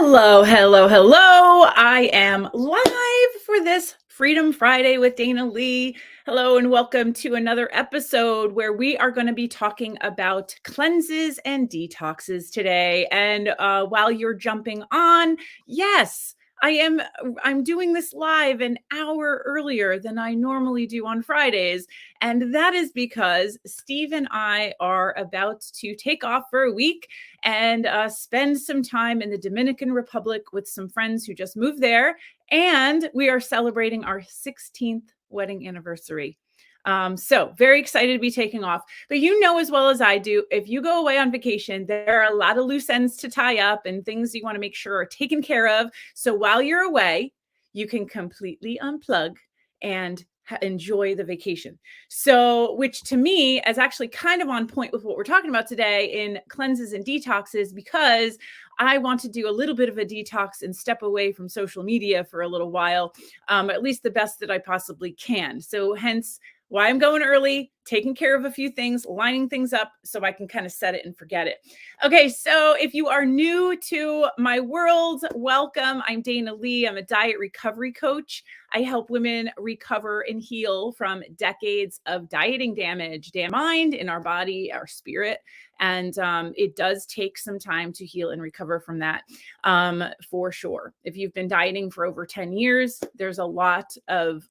Hello, hello, hello. I am live for this Freedom Friday with Dana Lee. Hello, and welcome to another episode where we are going to be talking about cleanses and detoxes today. And while you're jumping on, yes, I'm doing this live an hour earlier than I normally do on Fridays. And that is because Steve and I are about to take off for a week and spend some time in the Dominican Republic with some friends who just moved there. And we are celebrating our 16th wedding anniversary. So very excited to be taking off. But you know as well as I do, if you go away on vacation, there are a lot of loose ends to tie up and things you want to make sure are taken care of. So while you're away, you can completely unplug and enjoy the vacation. So, which to me is actually kind of on point with what we're talking about today in cleanses and detoxes, because I want to do a little bit of a detox and step away from social media for a little while, at least the best that I possibly can. So hence why I'm going early, taking care of a few things, lining things up so I can kind of set it and forget it. Okay, so if you are new to my world, welcome. I'm Dana Lee. I'm a diet recovery coach. I help women recover and heal from decades of dieting damage, in mind, in our body, our spirit. And it does take some time to heal and recover from that, for sure. If you've been dieting for over 10 years, there's a lot of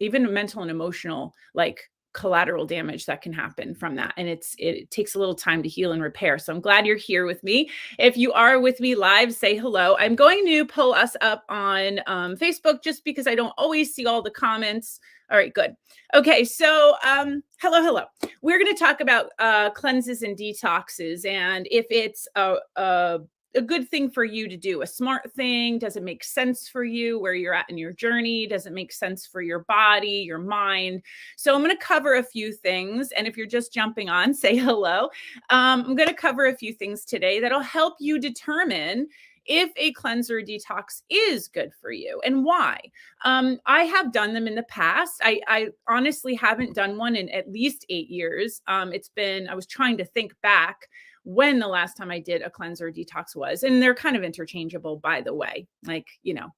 even mental and emotional, like collateral damage that can happen from that. And it takes a little time to heal and repair. So I'm glad you're here with me. If you are with me live, say hello. I'm going to pull us up on Facebook just because I don't always see all the comments. All right, good. Okay, so hello. We're going to talk about cleanses and detoxes, and if it's a good thing for you to do, a smart thing. Does it make sense for you where you're at in your journey? Does it make sense for your body, your mind? So I'm going to cover a few things. And if you're just jumping on, say hello. I'm going to cover a few things today that'll help you determine if a cleanser or detox is good for you and why. I have done them in the past. I honestly haven't done one in at least 8 years. I was trying to think back when the last time I did a cleanser or detox was, and they're kind of interchangeable, by the way. Like,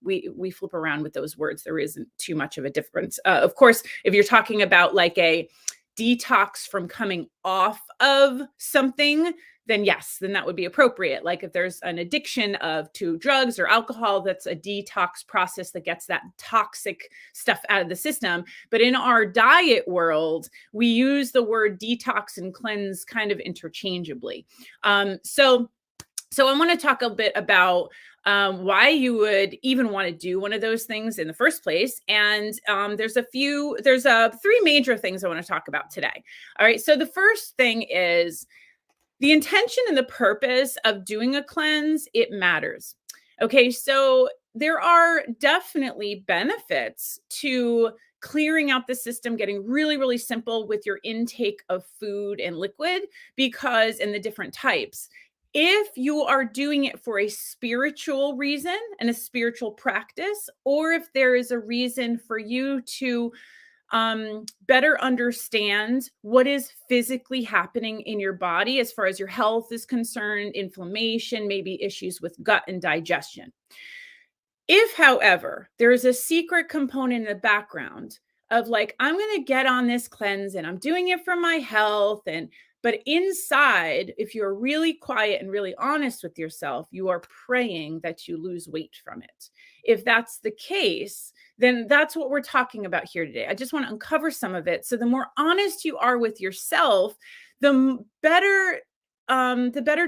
we flip around with those words. There isn't too much of a difference. Of course, if you're talking about like a detox from coming off of something, then yes, then that would be appropriate. Like if there's an addiction to drugs or alcohol, that's a detox process that gets that toxic stuff out of the system. But in our diet world, we use the word detox and cleanse kind of interchangeably. So I want to talk a bit about why you would even want to do one of those things in the first place. And there's three major things I want to talk about today. All right. So the first thing is the intention and the purpose of doing a cleanse. It matters. Okay. So there are definitely benefits to clearing out the system, getting really, really simple with your intake of food and liquid, and the different types. If you are doing it for a spiritual reason and a spiritual practice, or if there is a reason for you to better understand what is physically happening in your body as far as your health is concerned, inflammation, maybe issues with gut and digestion. If, however, there is a secret component in the background of like, I'm going to get on this cleanse and I'm doing it for my health, but inside, if you're really quiet and really honest with yourself, you are praying that you lose weight from it. If that's the case, then that's what we're talking about here today. I just want to uncover some of it. So the more honest you are with yourself, the better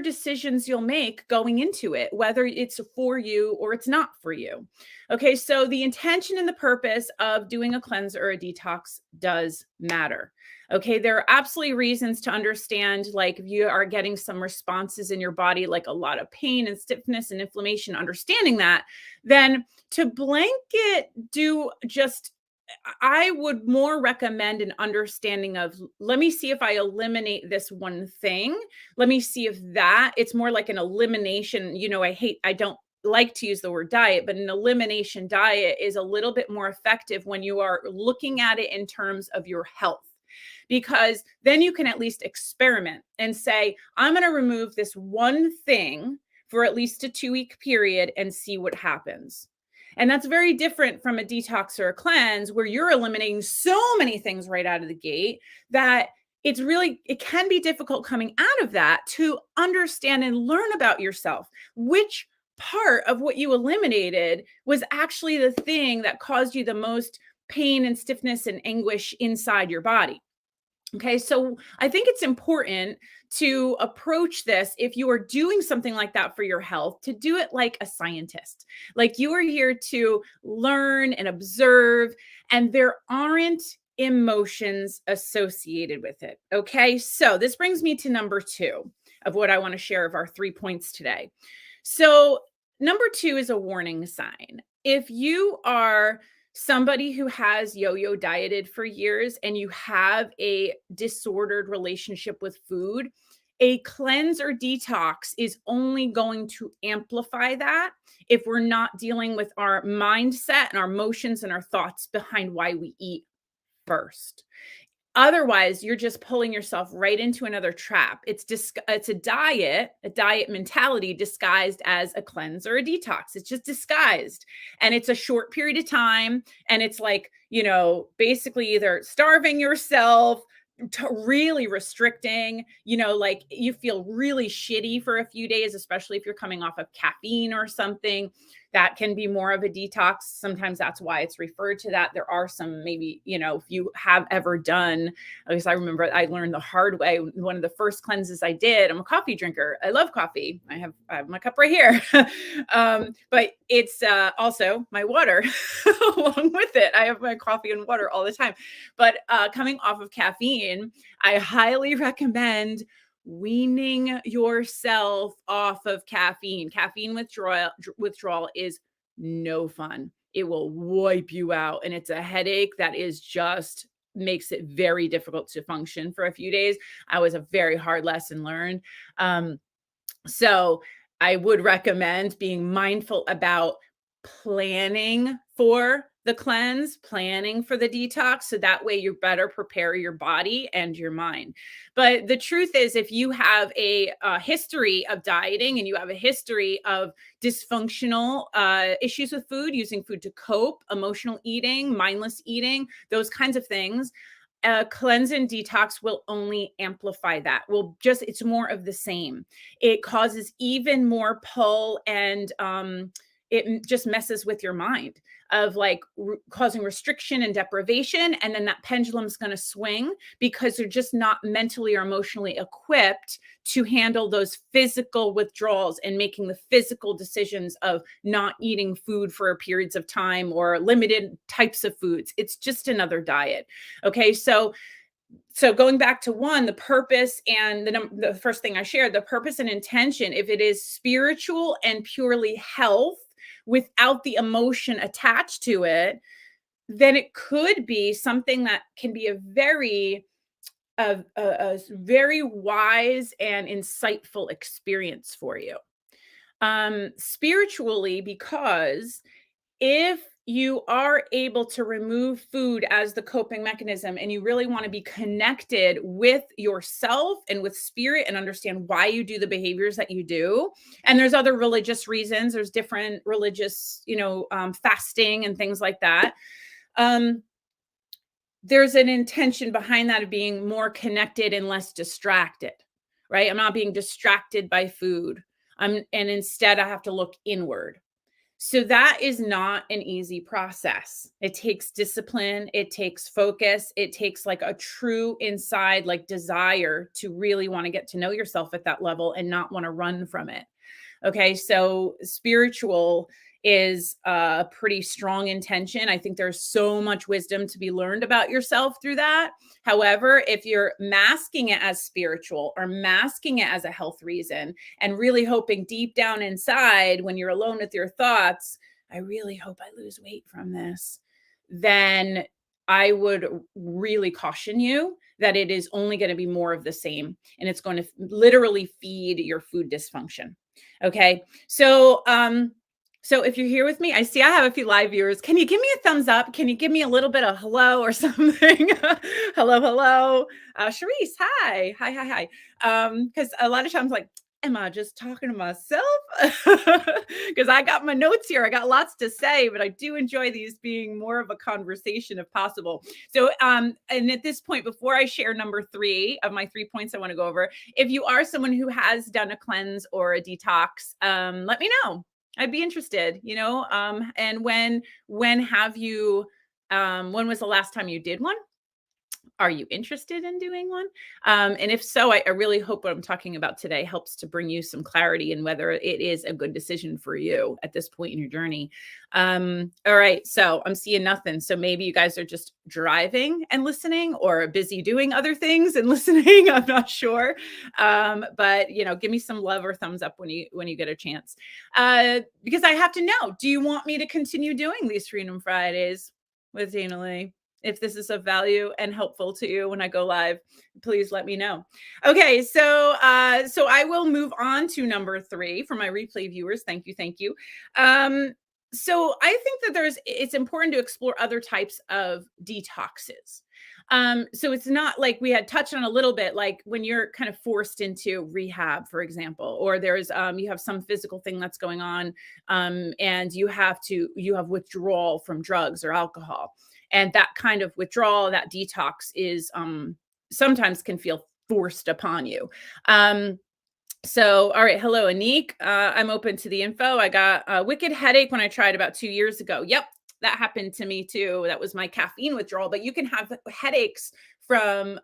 decisions you'll make going into it, whether it's for you or it's not for you. Okay, so the intention and the purpose of doing a cleanse or a detox does matter. Okay, there are absolutely reasons to understand, like if you are getting some responses in your body, like a lot of pain and stiffness and inflammation, understanding that, then to blanket I would more recommend an understanding of, let me see if I eliminate this one thing. Let me see if it's more like an elimination. I don't like to use the word diet, but an elimination diet is a little bit more effective when you are looking at it in terms of your health. Because then you can at least experiment and say, I'm going to remove this one thing for at least a 2-week period and see what happens. And that's very different from a detox or a cleanse where you're eliminating so many things right out of the gate that it can be difficult coming out of that to understand and learn about yourself. Which part of what you eliminated was actually the thing that caused you the most pain and stiffness and anguish inside your body. Okay, so I think it's important to approach this if you are doing something like that for your health, to do it like a scientist. Like you are here to learn and observe, and there aren't emotions associated with it. Okay, so this brings me to number 2 of what I want to share of our 3 points today. So, number 2 is a warning sign. If you are somebody who has yo-yo dieted for years and you have a disordered relationship with food, a cleanse or detox is only going to amplify that if we're not dealing with our mindset and our emotions and our thoughts behind why we eat first. Otherwise, you're just pulling yourself right into another trap. It's a diet mentality disguised as a cleanse or a detox. It's just disguised. And it's a short period of time. And it's like, basically either starving yourself, really restricting, like you feel really shitty for a few days, especially if you're coming off of caffeine or something. That can be more of a detox. Sometimes that's why it's referred to that. There are some, maybe, if you have ever done, because I remember I learned the hard way. One of the first cleanses I did, I'm a coffee drinker. I love coffee. I have my cup right here. But it's also my water along with it. I have my coffee and water all the time. But coming off of caffeine, I highly recommend weaning yourself off of caffeine. Caffeine withdrawal is no fun. It will wipe you out. And it's a headache that is just makes it very difficult to function for a few days. I was a very hard lesson learned. So I would recommend being mindful about planning for the cleanse, planning for the detox, so that way you better prepare your body and your mind. But the truth is, if you have a history of dieting and you have a history of dysfunctional issues with food, using food to cope, emotional eating, mindless eating, those kinds of things, cleanse and detox will only amplify that. It's more of the same. It causes even more pull, and it just messes with your mind of like causing restriction and deprivation. And then that pendulum's going to swing because they're just not mentally or emotionally equipped to handle those physical withdrawals and making the physical decisions of not eating food for periods of time or limited types of foods. It's just another diet. Okay. So going back to one, the purpose and the first thing I shared, the purpose and intention, if it is spiritual and purely health, without the emotion attached to it, then it could be something that can be a very wise and insightful experience for you. Spiritually, because if you are able to remove food as the coping mechanism and you really want to be connected with yourself and with spirit and understand why you do the behaviors that you do, and there's other religious reasons, there's different religious, fasting and things like that. There's an intention behind that of being more connected and less distracted, right? I'm not being distracted by food. And instead I have to look inward. So that is not an easy process. It takes discipline. It takes focus. It takes like a true inside like desire to really want to get to know yourself at that level and not want to run from it. Okay. So spiritual is a pretty strong intention. I think there's so much wisdom to be learned about yourself through that. However, if you're masking it as spiritual or masking it as a health reason and really hoping deep down inside when you're alone with your thoughts, I really hope I lose weight from this, then I would really caution you that it is only going to be more of the same, and it's going to literally feed your food dysfunction. Okay. So if you're here with me, I see I have a few live viewers. Can you give me a thumbs up? Can you give me a little bit of hello or something? Hello. Charisse, hi. Because a lot of times like, am I just talking to myself? Because I got my notes here. I got lots to say, but I do enjoy these being more of a conversation if possible. So, and at this point, before I share number 3 of my 3 points I want to go over, if you are someone who has done a cleanse or a detox, let me know. I'd be interested, and when have you, when was the last time you did one? Are you interested in doing one? And if so, I really hope what I'm talking about today helps to bring you some clarity in whether it is a good decision for you at this point in your journey. All right, so I'm seeing nothing. So maybe you guys are just driving and listening, or busy doing other things and listening. I'm not sure, but give me some love or thumbs up when you get a chance, because I have to know. Do you want me to continue doing these Freedom Fridays with Dana Lee? If this is of value and helpful to you when I go live, please let me know. Okay, so I will move on to number 3 for my replay viewers. Thank you, thank you. So I think that it's important to explore other types of detoxes. So it's not like we had touched on a little bit, like when you're kind of forced into rehab, for example, or there's you have some physical thing that's going on, and you have withdrawal from drugs or alcohol. And that kind of withdrawal, that detox is sometimes can feel forced upon you. So, all right. Hello, Anik. I'm open to the info. I got a wicked headache when I tried about 2 years ago. Yep, that happened to me too. That was my caffeine withdrawal. But you can have headaches from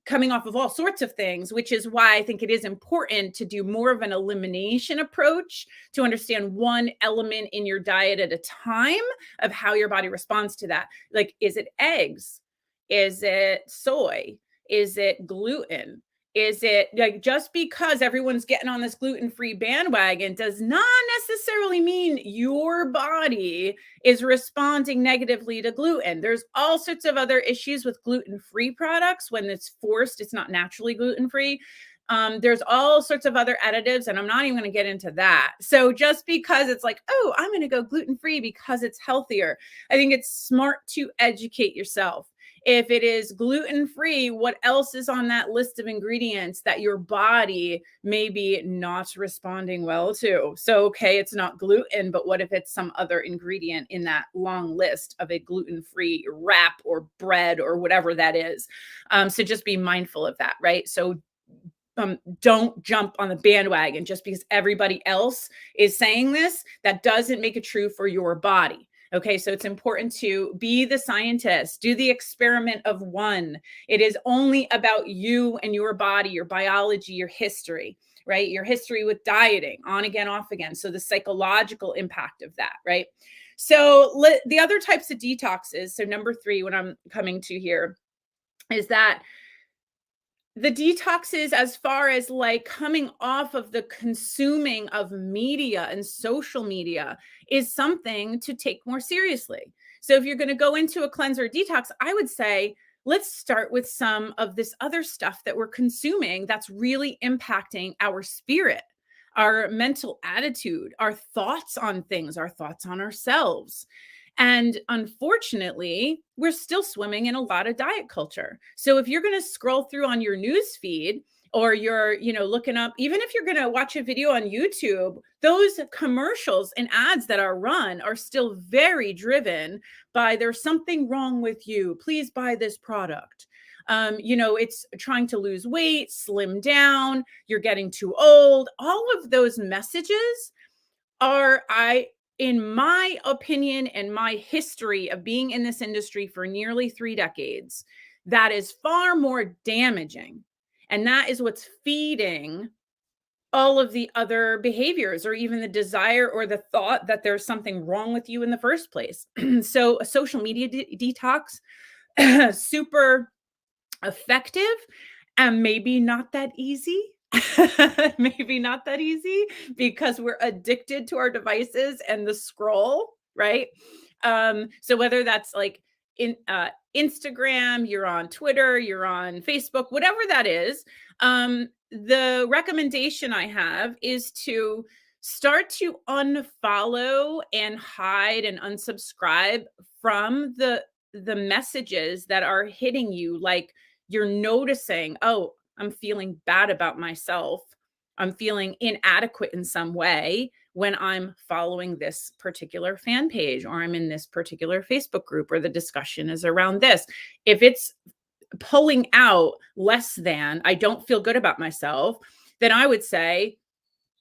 coming off of all sorts of things, which is why I think it is important to do more of an elimination approach to understand one element in your diet at a time of how your body responds to that. Like, is it eggs? Is it soy? Is it gluten? Is it like, just because everyone's getting on this gluten-free bandwagon does not necessarily mean your body is responding negatively to gluten. There's all sorts of other issues with gluten-free products. When it's forced, it's not naturally gluten-free. There's all sorts of other additives, and I'm not even going to get into that. So just because it's like, oh, I'm going to go gluten-free because it's healthier, I think it's smart to educate yourself. If it is gluten-free, what else is on that list of ingredients that your body may be not responding well to? So, okay, it's not gluten, but what if it's some other ingredient in that long list of a gluten-free wrap or bread or whatever that is? So just be mindful of that, right? So don't jump on the bandwagon just because everybody else is saying this. That doesn't make it true for your body. Okay, so it's important to be the scientist, do the experiment of one. It is only about you and your body, your biology, your history, right? Your history with dieting, on again, off again. So the psychological impact of that, right? So the other types of detoxes, so number 3, what I'm coming to here, is that the detoxes, as far as like coming off of the consuming of media and social media, is something to take more seriously. So if you're going to go into a cleanser detox, I would say let's start with some of this other stuff that we're consuming that's really impacting our spirit, our mental attitude, our thoughts on things, our thoughts on ourselves. And unfortunately, we're still swimming in a lot of diet culture. So if you're going to scroll through on your news feed, or you're, looking up, even if you're going to watch a video on YouTube, those commercials and ads that are run are still very driven by there's something wrong with you. Please buy this product. It's trying to lose weight, slim down, you're getting too old. All of those messages are, in my opinion and my history of being in this industry for nearly 3 decades, that is far more damaging. And that is what's feeding all of the other behaviors, or even the desire or the thought that there's something wrong with you in the first place. So a social media detox, super effective, and maybe not that easy. Maybe not that easy because we're addicted to our devices and the scroll, right? So whether that's like in Instagram, you're on Twitter, you're on Facebook, whatever that is, the recommendation I have is to start to unfollow and hide and unsubscribe from the messages that are hitting you. Like, you're noticing, oh, I'm feeling bad about myself. I'm feeling inadequate in some way when I'm following this particular fan page, or I'm in this particular Facebook group, or the discussion is around this. If it's pulling out less than, I don't feel good about myself, then I would say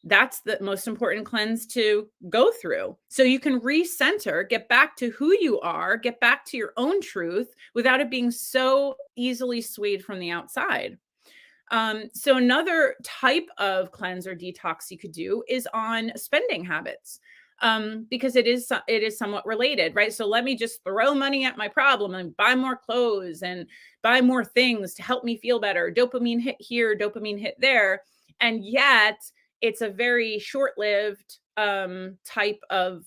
that's the most important cleanse to go through. So you can recenter, get back to who you are, get back to your own truth without it being so easily swayed from the outside. So another type of cleanse or detox you could do is on spending habits. Because it is somewhat related, right? So let me just throw money at my problem and buy more clothes and buy more things to help me feel better. Dopamine hit here, dopamine hit there. And yet it's a very short-lived type of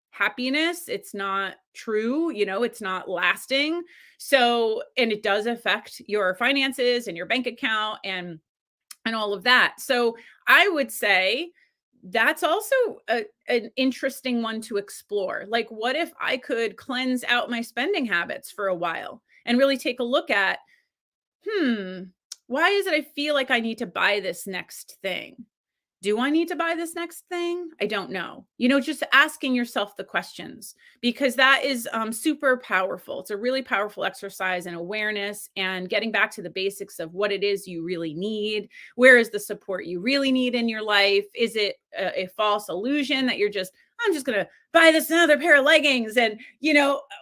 happiness. It's not true, it's not lasting. So, and it does affect your finances and your bank account and all of that. So I would say that's also an interesting one to explore. Like, what if I could cleanse out my spending habits for a while and really take a look at, why is it I feel like I need to buy this next thing? Do I need to buy this next thing? I don't know. Just asking yourself the questions, because that is super powerful. It's a really powerful exercise in awareness and getting back to the basics of what it is you really need. Where is the support you really need in your life? Is it a false illusion that I'm just going to buy this another pair of leggings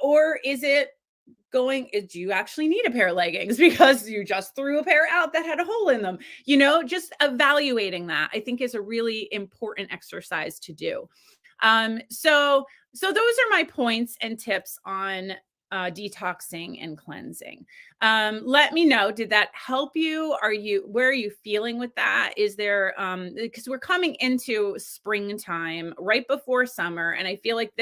or is it do you actually need a pair of leggings because you just threw a pair out that had a hole in them? Just evaluating that, I think, is a really important exercise to do. So those are my points and tips on detoxing and cleansing. Let me know, did that help you? Where are you feeling with that? Is there, because we're coming into springtime right before summer, and I feel like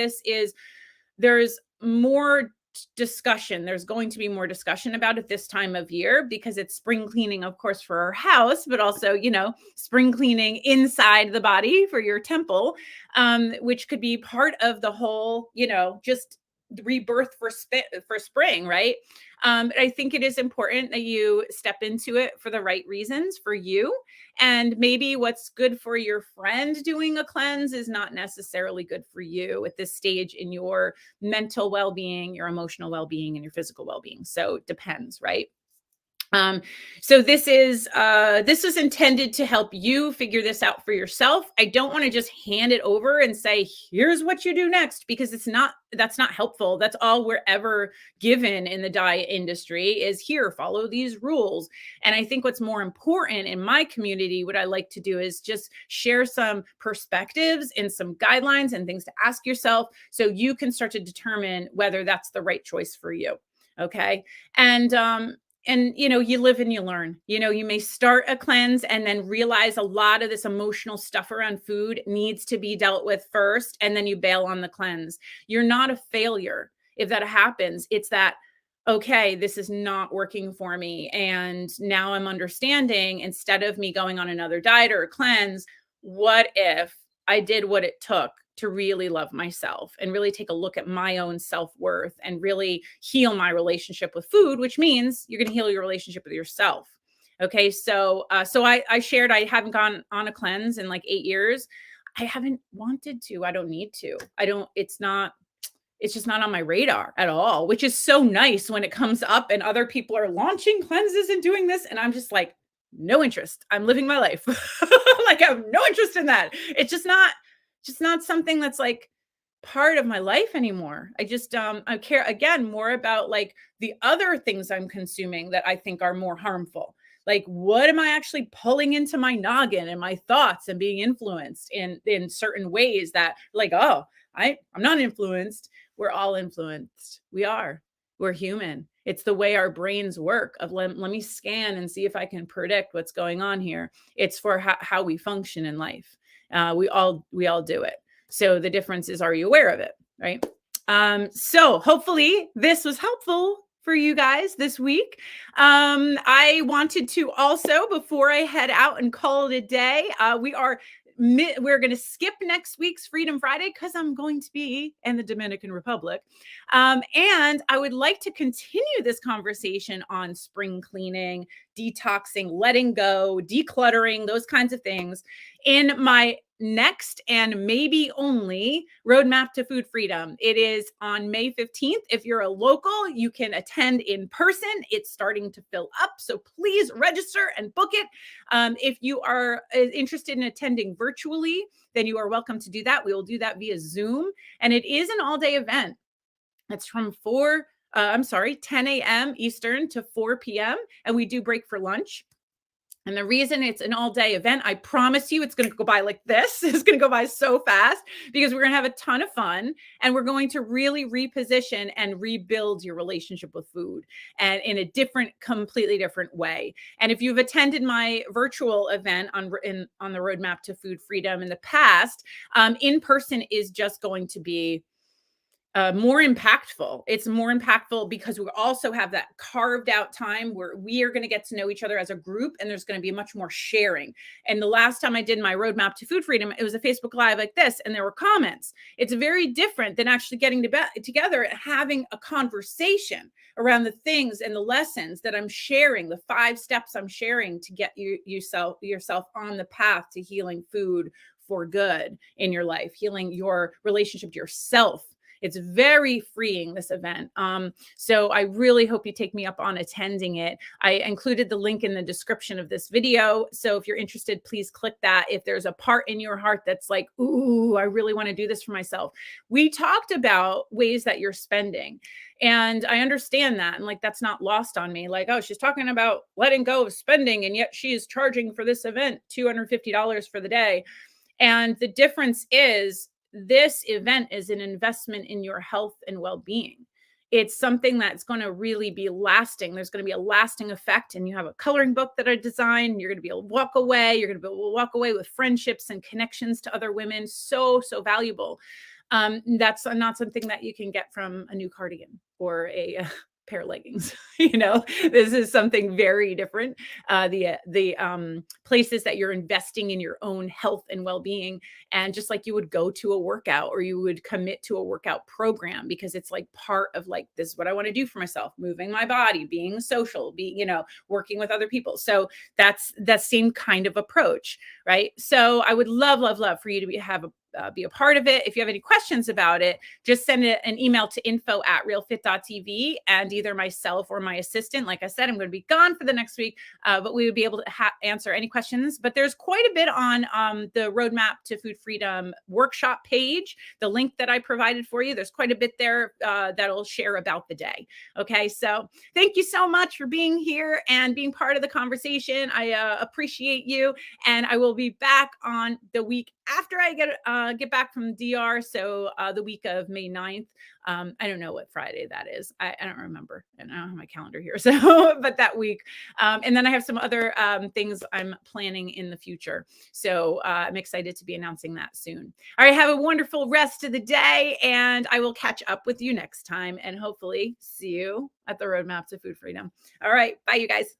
there's more discussion. There's going to be more discussion about it this time of year because it's spring cleaning, of course, for our house, but also, spring cleaning inside the body for your temple, which could be part of the whole, just rebirth for spring, right? I think it is important that you step into it for the right reasons for you. And maybe what's good for your friend doing a cleanse is not necessarily good for you at this stage in your mental well-being, your emotional well-being, and your physical well-being. So it depends, right? So this is intended to help you figure this out for yourself. I don't want to just hand it over and say, here's what you do next, because that's not helpful. That's all we're ever given in the diet industry is, here, follow these rules. And I think what's more important in my community, what I like to do is just share some perspectives and some guidelines and things to ask yourself so you can start to determine whether that's the right choice for you. Okay. And you live and you learn. You may start a cleanse and then realize a lot of this emotional stuff around food needs to be dealt with first, and then you bail on the cleanse. You're not a failure if that happens. It's that, okay, this is not working for me, and now I'm understanding, instead of me going on another diet or a cleanse, what if I did what it took to really love myself and really take a look at my own self-worth and really heal my relationship with food, which means you're going to heal your relationship with yourself. Okay. So I shared, I haven't gone on a cleanse in like 8 years. I haven't wanted to. I don't need to. It's just not on my radar at all, which is so nice when it comes up and other people are launching cleanses and doing this. And I'm just like, no interest. I'm living my life. Like, I have no interest in that. It's just not something that's like part of my life anymore. I care again more about like the other things I'm consuming that I think are more harmful. Like, what am I actually pulling into my noggin and my thoughts and being influenced in certain ways that, like, oh, I'm not influenced. We're all influenced. We're human. It's the way our brains work. Let me scan and see if I can predict what's going on here. It's for how we function in life. We all do it. So the difference is, are you aware of it? Right. So hopefully this was helpful for you guys this week. I wanted to also, before I head out and call it a day, we are we're going to skip next week's Freedom Friday because I'm going to be in the Dominican Republic. And I would like to continue this conversation on spring cleaning, detoxing, letting go, decluttering, those kinds of things in my next and maybe only roadmap to food freedom. It is on May 15th. If you're a local, you can attend in person. It's starting to fill up, so please register and book it. If you are interested in attending virtually, then you are welcome to do that. We will do that via Zoom, and it is an all-day event. It's from 10 a.m. Eastern to 4 p.m. and we do break for lunch. And the reason it's an all-day event, I promise you, it's going to go by like this. It's going to go by so fast because we're going to have a ton of fun and we're going to really reposition and rebuild your relationship with food and in a completely different way. And if you've attended my virtual event on the roadmap to food freedom in the past, in person is just going to be more impactful. It's more impactful because we also have that carved out time where we are going to get to know each other as a group, and there's going to be much more sharing. And the last time I did my roadmap to food freedom, it was a Facebook Live like this, and there were comments. It's very different than actually getting together and having a conversation around the things and the lessons that I'm sharing, the 5 steps I'm sharing to get yourself on the path to healing food for good in your life, healing your relationship to yourself. It's very freeing, this event. So I really hope you take me up on attending it. I included the link in the description of this video. So if you're interested, please click that. If there's a part in your heart that's like, ooh, I really want to do this for myself. We talked about ways that you're spending. And I understand that. And like, that's not lost on me. Like, oh, she's talking about letting go of spending, and yet she is charging for this event $250 for the day. And the difference is, this event is an investment in your health and well-being. It's something that's going to really be lasting. There's going to be a lasting effect. And you have a coloring book that I designed. You're going to be able to walk away. You're going to be able to walk away with friendships and connections to other women. So, so valuable. That's not something that you can get from a new cardigan or a pair of leggings. This is something very different. The places that you're investing in your own health and well-being, and just like you would go to a workout or you would commit to a workout program, because it's like part of like, this is what I want to do for myself, moving my body, being social, working with other people. So that's that same kind of approach, right? So I would love, love, love for you to be a part of it. If you have any questions about it, just send an email to info@realfit.tv, and either myself or my assistant, like I said, I'm going to be gone for the next week, but we would be able to answer any questions. But there's quite a bit on the Roadmap to Food Freedom workshop page, the link that I provided for you. There's quite a bit there that'll share about the day. Okay, so thank you so much for being here and being part of the conversation. I appreciate you, and I will be back on the week after I get back from DR. So the week of May 9th. I don't know what Friday that is. I don't remember. And I don't have my calendar here. So, but that week. And then I have some other things I'm planning in the future. So I'm excited to be announcing that soon. All right. Have a wonderful rest of the day. And I will catch up with you next time and hopefully see you at the Roadmap to Food Freedom. All right. Bye, you guys.